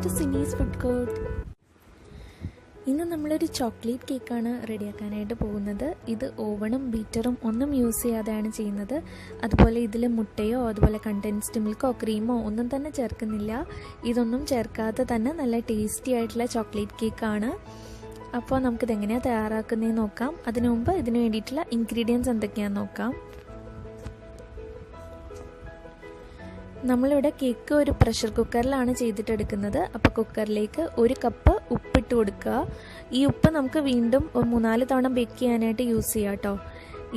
to Sunny's Food Court. ഇന്ന് നമ്മളൊരു chocolate കേക്കാണ് റെഡിയാക്കാനായിട്ട് പോകുന്നത്. ഇത് ഓവണും ബീറ്ററും ഒന്നും യൂസ് ചെയ്യാതെയാണ് ചെയ്യുന്നത്. അതുപോലെ ഇതിൽ മുട്ടയോ അതുപോലെ കണ്ടൻസ്ഡ് മിൽക്കോ ക്രീമോ ഒന്നും തന്നെ ചേർക്കുന്നില്ല. ഇതൊന്നും ചേർക്കാതെ തന്നെ നല്ല ടേസ്റ്റി ആയിട്ടുള്ള ചോക്ലേറ്റ് കേക്കാണ്. അപ്പോൾ നമുക്കിതെങ്ങനെയാണ് തയ്യാറാക്കുന്നതെന്ന് നോക്കാം. അതിനു മുമ്പ് ഇതിന് വേണ്ടിയിട്ടുള്ള ഇൻഗ്രീഡിയൻസ് എന്തൊക്കെയാണെന്ന് നോക്കാം. നമ്മളിവിടെ കേക്ക് ഒരു പ്രഷർ കുക്കറിലാണ് ചെയ്തിട്ടെടുക്കുന്നത്. അപ്പോൾ കുക്കറിലേക്ക് 1 കപ്പ് ഉപ്പിട്ട് കൊടുക്കുക. ഈ ഉപ്പ് നമുക്ക് വീണ്ടും 3-4 തവണ ബേക്ക് ചെയ്യാനായിട്ട് യൂസ് ചെയ്യാം കേട്ടോ.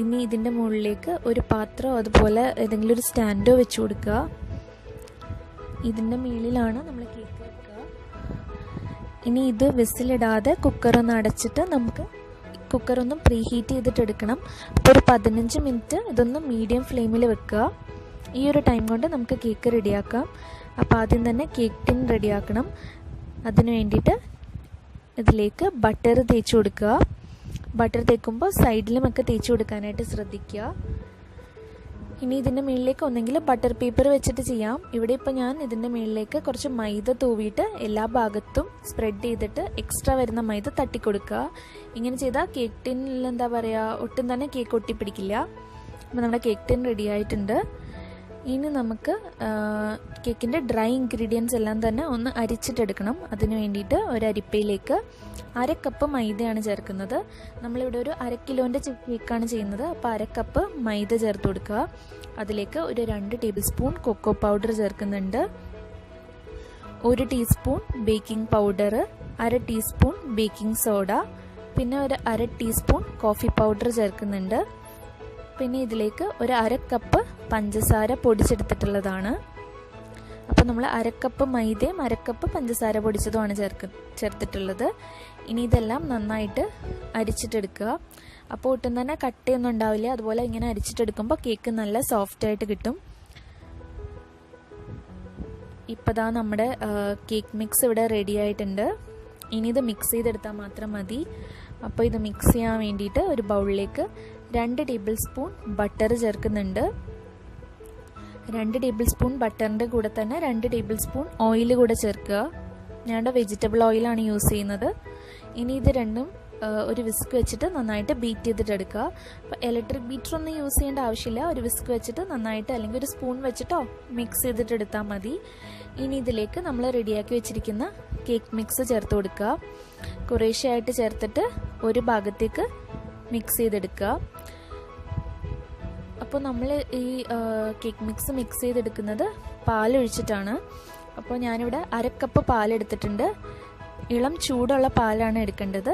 ഇനി ഇതിൻ്റെ മുകളിലേക്ക് ഒരു പാത്രം അതുപോലെ ഏതെങ്കിലും ഒരു സ്റ്റാൻഡോ വെച്ച് കൊടുക്കുക. ഇതിൻ്റെ മുകളിലാണ് നമ്മൾ കേക്ക് വെക്കുക. ഇനി ഇത് വിസിലിടാതെ കുക്കറൊന്ന് അടച്ചിട്ട് നമുക്ക് കുക്കറൊന്നും പ്രീ ഹീറ്റ് ചെയ്തിട്ടെടുക്കണം. അപ്പോൾ ഒരു 15 മിനിറ്റ് ഇതൊന്ന് മീഡിയം ഫ്ലെയിമിൽ വെക്കുക. ഈ ഒരു ടൈം കൊണ്ട് നമുക്ക് കേക്ക് റെഡിയാക്കാം. അപ്പോൾ ആദ്യം തന്നെ കേക്ക് ടിൻ റെഡിയാക്കണം. അതിന് വേണ്ടിയിട്ട് ഇതിലേക്ക് ബട്ടർ തേച്ച് കൊടുക്കുക. ബട്ടർ തേക്കുമ്പോൾ സൈഡിലുമൊക്കെ തേച്ച് കൊടുക്കാനായിട്ട് ശ്രദ്ധിക്കുക. ഇനി ഇതിൻ്റെ മുകളിലേക്ക് ഒന്നെങ്കിൽ ബട്ടർ പേപ്പർ വെച്ചിട്ട് ചെയ്യാം. ഇവിടെ ഇപ്പോൾ ഞാൻ ഇതിൻ്റെ മുകളിലേക്ക് കുറച്ച് മൈദ തൂവിയിട്ട് എല്ലാ ഭാഗത്തും സ്പ്രെഡ് ചെയ്തിട്ട് എക്സ്ട്രാ വരുന്ന മൈദ തട്ടിക്കൊടുക്കുക. ഇങ്ങനെ ചെയ്താൽ കേക്ക് ടിന്നിൽ എന്താ പറയുക, ഒട്ടും തന്നെ കേക്ക് ഒട്ടിപ്പിടിക്കില്ല. അപ്പോൾ നമ്മുടെ കേക്ക് ടിൻ റെഡി ആയിട്ടുണ്ട്. ഇനി നമുക്ക് കേക്കിൻ്റെ ഡ്രൈ ഇൻഗ്രീഡിയൻസ് എല്ലാം തന്നെ ഒന്ന് അരിച്ചിട്ടെടുക്കണം. അതിന് വേണ്ടിയിട്ട് ഒരു അരിപ്പയിലേക്ക് 1/2 കപ്പ് മൈദയാണ് ചേർക്കുന്നത്. നമ്മളിവിടെ ഒരു 1/2 കിലോൻ്റെ കേക്കാണ് ചെയ്യുന്നത്. അപ്പോൾ 1/2 കപ്പ് മൈദ ചേർത്ത് കൊടുക്കുക. അതിലേക്ക് ഒരു 2 ടേബിൾ സ്പൂൺ കൊക്കോ പൗഡർ ചേർക്കുന്നുണ്ട്. 1 teaspoon baking powder, 1/2 teaspoon baking soda, പിന്നെ ഒരു 1/2 ടീസ്പൂൺ കോഫി പൗഡർ ചേർക്കുന്നുണ്ട്. പിന്നെ ഇതിലേക്ക് ഒരു 1/2 കപ്പ് പഞ്ചസാര പൊടിച്ചെടുത്തിട്ടുള്ളതാണ്. അപ്പോൾ നമ്മൾ 1/2 കപ്പ് മൈദയും 1/2 കപ്പ് പഞ്ചസാര പൊടിച്ചതുമാണ് ചേർത്തിട്ടുള്ളത്. ഇനി ഇതെല്ലാം നന്നായിട്ട് അരിച്ചിട്ടെടുക്കുക. അപ്പോൾ ഒട്ടും തന്നെ കട്ടയൊന്നും ഉണ്ടാവില്ല. അതുപോലെ ഇങ്ങനെ അരിച്ചിട്ടെടുക്കുമ്പോൾ കേക്ക് നല്ല സോഫ്റ്റായിട്ട് കിട്ടും. ഇപ്പോൾ ദാ നമ്മുടെ കേക്ക് മിക്സ് ഇവിടെ റെഡി ആയിട്ടുണ്ട്. ഇനി ഇത് മിക്സ് ചെയ്തെടുത്താൽ മാത്രം മതി. അപ്പോൾ ഇത് മിക്സ് ചെയ്യാൻ വേണ്ടിയിട്ട് ഒരു ബൗളിലേക്ക് 2 ടേബിൾ സ്പൂൺ ബട്ടർ ചേർക്കുന്നുണ്ട്. 2 ടേബിൾ സ്പൂൺ ബട്ടറിൻ്റെ കൂടെ തന്നെ 2 ടേബിൾ സ്പൂൺ ഓയിൽ കൂടെ ചേർക്കുക. ഞാനിവിടെ വെജിറ്റബിൾ ഓയിലാണ് യൂസ് ചെയ്യുന്നത്. ഇനി ഇത് രണ്ടും ഒരു വിസ്ക് വെച്ചിട്ട് നന്നായിട്ട് ബീറ്റ് ചെയ്തിട്ടെടുക്കുക. അപ്പോൾ ഇലക്ട്രിക് ബീറ്റർ ഒന്നും യൂസ് ചെയ്യേണ്ട ആവശ്യമില്ല. ഒരു വിസ്ക് വെച്ചിട്ട് നന്നായിട്ട് അല്ലെങ്കിൽ ഒരു സ്പൂൺ വെച്ചിട്ടോ മിക്സ് ചെയ്തിട്ടെടുത്താൽ മതി. ഇനി ഇതിലേക്ക് നമ്മൾ റെഡിയാക്കി വെച്ചിരിക്കുന്ന കേക്ക് മിക്സ് ചേർത്ത് കൊടുക്കുക. കുറേശ്ശെയായിട്ട് ചേർത്തിട്ട് ഒരു ഭാഗത്തേക്ക് മിക്സ് ചെയ്തെടുക്കുക. അപ്പോൾ നമ്മൾ ഈ കേക്ക് മിക്സ് ചെയ്തെടുക്കുന്നത് പാലൊഴിച്ചിട്ടാണ്. അപ്പോൾ ഞാനിവിടെ 1/2 കപ്പ് പാലെടുത്തിട്ടുണ്ട്. ഇളം ചൂടുള്ള പാലാണ് എടുക്കേണ്ടത്.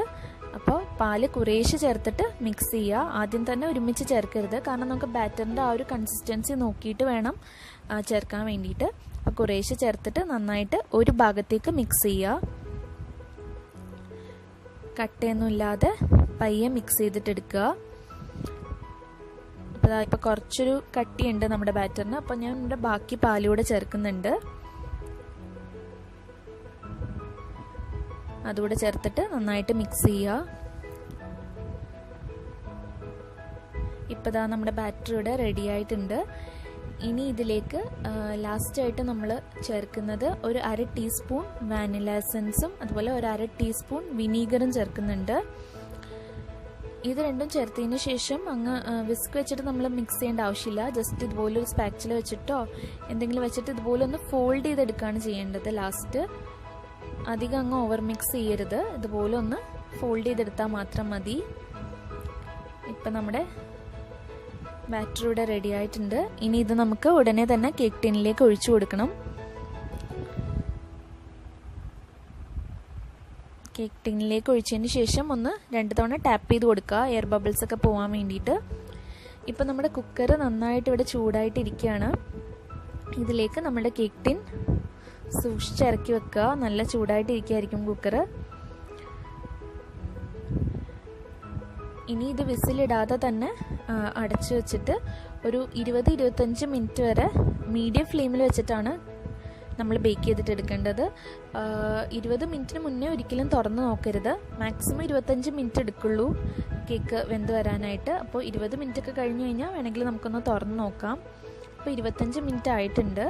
അപ്പോൾ പാല് കുറേശ്ശെ ചേർത്തിട്ട് മിക്സ് ചെയ്യുക. ആദ്യം തന്നെ ഒരുമിച്ച് ചേർക്കരുത്, കാരണം നമുക്ക് ബാറ്ററിൻ്റെ ആ ഒരു കൺസിസ്റ്റൻസി നോക്കിയിട്ട് വേണം ചേർക്കാൻ വേണ്ടിയിട്ട്. അപ്പോൾ കുറേശ്ശെ ചേർത്തിട്ട് നന്നായിട്ട് ഒരു ഭാഗത്തേക്ക് മിക്സ് ചെയ്യുക. കട്ടയൊന്നുമില്ലാതെ പയ്യെ മിക്സ് ചെയ്തിട്ടെടുക്കുക. അപ്പോൾ ഇപ്പോൾ കുറച്ചൊരു കട്ടിയുണ്ട് നമ്മുടെ ബാറ്ററിന്. അപ്പോൾ ഞാൻ ഇവിടെ ബാക്കി പാലൂടെ ചേർക്കുന്നുണ്ട്. അതുകൂടെ ചേർത്തിട്ട് നന്നായിട്ട് മിക്സ് ചെയ്യുക. ഇപ്പോൾ ദാ നമ്മുടെ ബാറ്റർ ഇവിടെ റെഡി ആയിട്ടുണ്ട്. ഇനി ഇതിലേക്ക് ലാസ്റ്റായിട്ട് നമ്മൾ ചേർക്കുന്നത് ഒരു 1/2 ടീസ്പൂൺ വാനില എസൻസും അതുപോലെ ഒരു 1/2 ടീസ്പൂൺ വിനീഗറും ചേർക്കുന്നുണ്ട്. ഇത് രണ്ടും ചേർത്തതിന് ശേഷം അങ്ങ് വിസ്ക് വെച്ചിട്ട് നമ്മൾ മിക്സ് ചെയ്യേണ്ട ആവശ്യമില്ല. ജസ്റ്റ് ഇതുപോലെ ഒരു സ്പാച്ചില വെച്ചിട്ടോ എന്തെങ്കിലും വെച്ചിട്ട് ഇതുപോലെ ഒന്ന് ഫോൾഡ് ചെയ്തെടുക്കുകയാണ് ചെയ്യേണ്ടത്. ലാസ്റ്റ് അധികം അങ്ങ് ഓവർ മിക്സ് ചെയ്യരുത്. ഇതുപോലെ ഒന്ന് ഫോൾഡ് ചെയ്തെടുത്താൽ മാത്രം മതി. ഇപ്പം നമ്മുടെ ബാറ്റർ ഇവിടെ റെഡി ആയിട്ടുണ്ട്. ഇനി ഇത് നമുക്ക് ഉടനെ തന്നെ കേക്ക് ടിന്നിലേക്ക് ഒഴിച്ചു കൊടുക്കണം. കേക്ക് ടിന്നിലേക്ക് ഒഴിച്ചതിന് ശേഷം ഒന്ന് 2 തവണ ടാപ്പ് ചെയ്ത് കൊടുക്കുക, എയർ ബബിൾസ് ഒക്കെ പോകാൻ വേണ്ടിയിട്ട്. ഇപ്പം നമ്മുടെ കുക്കർ നന്നായിട്ട് ഇവിടെ ചൂടായിട്ടിരിക്കുകയാണ്. ഇതിലേക്ക് നമ്മുടെ കേക്ക് ടിൻ സൂക്ഷിച്ചിറക്കി വെക്കുക. നല്ല ചൂടായിട്ടിരിക്കുകയായിരിക്കും കുക്കർ. ഇനി ഇത് വിസിലിടാതെ തന്നെ അടച്ചു വെച്ചിട്ട് ഒരു 20-25 മിനിറ്റ് വരെ മീഡിയം ഫ്ലെയിമിൽ വെച്ചിട്ടാണ് നമ്മൾ ബേക്ക് ചെയ്തിട്ട് എടുക്കേണ്ടത്. 20 മിനിറ്റിന് മുന്നേ ഒരിക്കലും തുറന്ന് നോക്കരുത്. മാക്സിമം 25 മിനിറ്റ് എടുക്കുള്ളൂ കേക്ക് വെന്ത് വരാനായിട്ട്. അപ്പോൾ 20 മിനിറ്റ് ഒക്കെ കഴിഞ്ഞ് കഴിഞ്ഞാൽ വേണമെങ്കിൽ നമുക്കൊന്ന് തുറന്ന് നോക്കാം. അപ്പോൾ 25 മിനിറ്റ് ആയിട്ടുണ്ട്.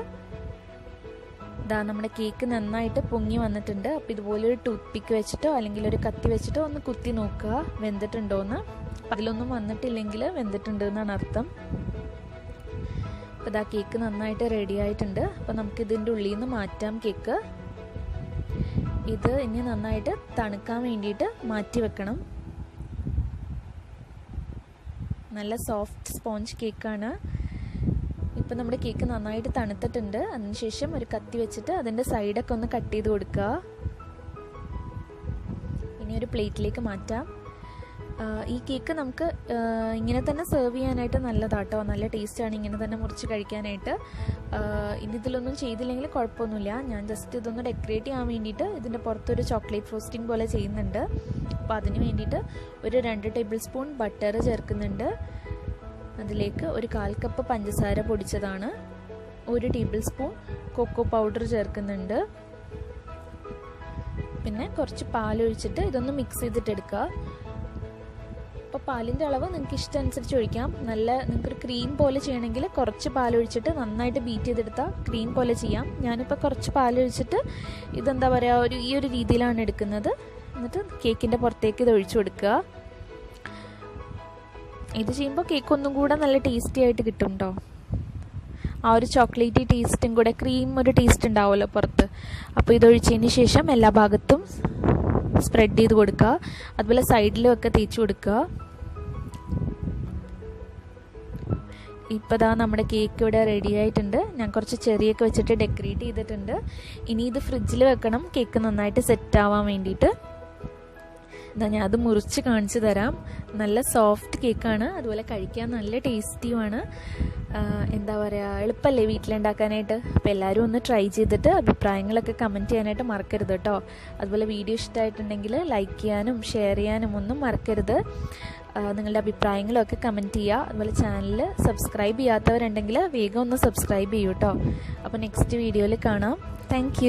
ഇതാ നമ്മുടെ കേക്ക് നന്നായിട്ട് പൊങ്ങി വന്നിട്ടുണ്ട്. അപ്പോൾ ഇതുപോലൊരു ടൂത്ത് പിക്ക് വെച്ചിട്ടോ അല്ലെങ്കിൽ ഒരു കത്തി വെച്ചിട്ടോ ഒന്ന് കുത്തി നോക്കുക വെന്തിട്ടുണ്ടോയെന്ന്. അതിലൊന്നും വന്നിട്ടില്ലെങ്കിൽ വെന്തിട്ടുണ്ട് എന്നാണ് അർത്ഥം. അപ്പോൾ ഇതാ കേക്ക് നന്നായിട്ട് റെഡി ആയിട്ടുണ്ട്. അപ്പോൾ നമുക്കിതിൻ്റെ ഉള്ളിൽ നിന്ന് മാറ്റാം കേക്ക്. ഇത് ഇനി നന്നായിട്ട് തണുക്കാൻ വേണ്ടിയിട്ട് മാറ്റി വെക്കണം. നല്ല സോഫ്റ്റ് സ്പോഞ്ച് കേക്കാണ്. ഇപ്പം നമ്മുടെ കേക്ക് നന്നായിട്ട് തണുത്തിട്ടുണ്ട്. അതിനുശേഷം ഒരു കത്തി വെച്ചിട്ട് അതിൻ്റെ സൈഡൊക്കെ ഒന്ന് കട്ട് ചെയ്ത് കൊടുക്കുക. ഇനി ഒരു പ്ലേറ്റിലേക്ക് മാറ്റാം. ഈ കേക്ക് നമുക്ക് ഇങ്ങനെ തന്നെ സെർവ് ചെയ്യാനായിട്ട് നല്ലതാട്ടോ. നല്ല ടേസ്റ്റാണ് ഇങ്ങനെ തന്നെ മുറിച്ച് കഴിക്കാനായിട്ട്. ഇനി ഇതിലൊന്നും ചെയ്തില്ലെങ്കിൽ കുഴപ്പമൊന്നുമില്ല. ഞാൻ ജസ്റ്റ് ഇതൊന്ന് ഡെക്കറേറ്റ് ചെയ്യാൻ വേണ്ടിയിട്ട് ഇതിൻ്റെ പുറത്തൊരു ചോക്ലേറ്റ് ഫ്രോസ്റ്റിംഗ് പോലെ ചെയ്യുന്നുണ്ട്. അപ്പോൾ അതിന് വേണ്ടിയിട്ട് ഒരു 2 ടേബിൾ സ്പൂൺ ബട്ടർ ചേർക്കുന്നുണ്ട്. അതിലേക്ക് ഒരു 1/4 കപ്പ് പഞ്ചസാര പൊടിച്ചതാണ്. 1 ടേബിൾ സ്പൂൺ കൊക്കോ പൗഡർ ചേർക്കുന്നുണ്ട്. പിന്നെ കുറച്ച് പാലൊഴിച്ചിട്ട് ഇതൊന്ന് മിക്സ് ചെയ്തിട്ടെടുക്കുക. അപ്പോൾ പാലിൻ്റെ അളവ് നിങ്ങൾക്ക് ഇഷ്ടമനുസരിച്ച് ഒഴിക്കാം. നിങ്ങൾക്കൊരു ക്രീം പോലെ ചെയ്യണമെങ്കിൽ കുറച്ച് പാലൊഴിച്ചിട്ട് നന്നായിട്ട് ബീറ്റ് ചെയ്തെടുത്താൽ ക്രീം പോലെ ചെയ്യാം. ഞാനിപ്പോൾ കുറച്ച് പാലൊഴിച്ചിട്ട് ഇതെന്താ പറയുക, ഈ ഒരു രീതിയിലാണ് എടുക്കുന്നത്. എന്നിട്ട് കേക്കിൻ്റെ പുറത്തേക്ക് ഇത് ഒഴിച്ചു കൊടുക്കുക. ഇത് ചെയ്യുമ്പോൾ കേക്ക് ഒന്നും കൂടെ നല്ല ടേസ്റ്റി ആയിട്ട് കിട്ടും കേട്ടോ. ആ ഒരു ചോക്ലേറ്റി ടേസ്റ്റും കൂടെ, ക്രീം ഒരു ടേസ്റ്റ് ഉണ്ടാവുമല്ലോ പുറത്ത്. അപ്പോൾ ഇതൊഴിച്ചതിന് ശേഷം എല്ലാ ഭാഗത്തും സ്പ്രെഡ് ചെയ്ത് കൊടുക്കുക. അതുപോലെ സൈഡിലും ഒക്കെ തേച്ച് കൊടുക്കുക. ഇപ്പോൾ ഇതാ നമ്മുടെ കേക്ക് ഇവിടെ റെഡി ആയിട്ടുണ്ട്. ഞാൻ കുറച്ച് ചെറിയൊക്കെ വെച്ചിട്ട് ഡെക്കറേറ്റ് ചെയ്തിട്ടുണ്ട്. ഇനി ഇത് ഫ്രിഡ്ജിൽ വെക്കണം കേക്ക് നന്നായിട്ട് സെറ്റ് ആവാൻ വേണ്ടിയിട്ട്. എന്താ ഞാൻ അത് മുറിച്ച് കാണിച്ചു തരാം. നല്ല സോഫ്റ്റ് കേക്കാണ്, അതുപോലെ കഴിക്കാൻ നല്ല ടേസ്റ്റിയുമാണ്. എന്താ പറയുക, എളുപ്പമല്ലേ വീട്ടിലുണ്ടാക്കാനായിട്ട്. അപ്പോൾ എല്ലാവരും ഒന്ന് ട്രൈ ചെയ്തിട്ട് അഭിപ്രായങ്ങളൊക്കെ കമൻറ്റ് ചെയ്യാനായിട്ട് മറക്കരുത് കേട്ടോ. അതുപോലെ വീഡിയോ ഇഷ്ടമായിട്ടുണ്ടെങ്കിൽ ലൈക്ക് ചെയ്യാനും ഷെയർ ചെയ്യാനും ഒന്നും മറക്കരുത്. നിങ്ങളുടെ അഭിപ്രായങ്ങളൊക്കെ കമൻറ്റ് ചെയ്യുക. അതുപോലെ ചാനൽ സബ്സ്ക്രൈബ് ചെയ്യാത്തവരുണ്ടെങ്കിൽ വേഗം ഒന്ന് സബ്സ്ക്രൈബ് ചെയ്യൂ കേട്ടോ. അപ്പോൾ നെക്സ്റ്റ് വീഡിയോയിൽ കാണാം. താങ്ക്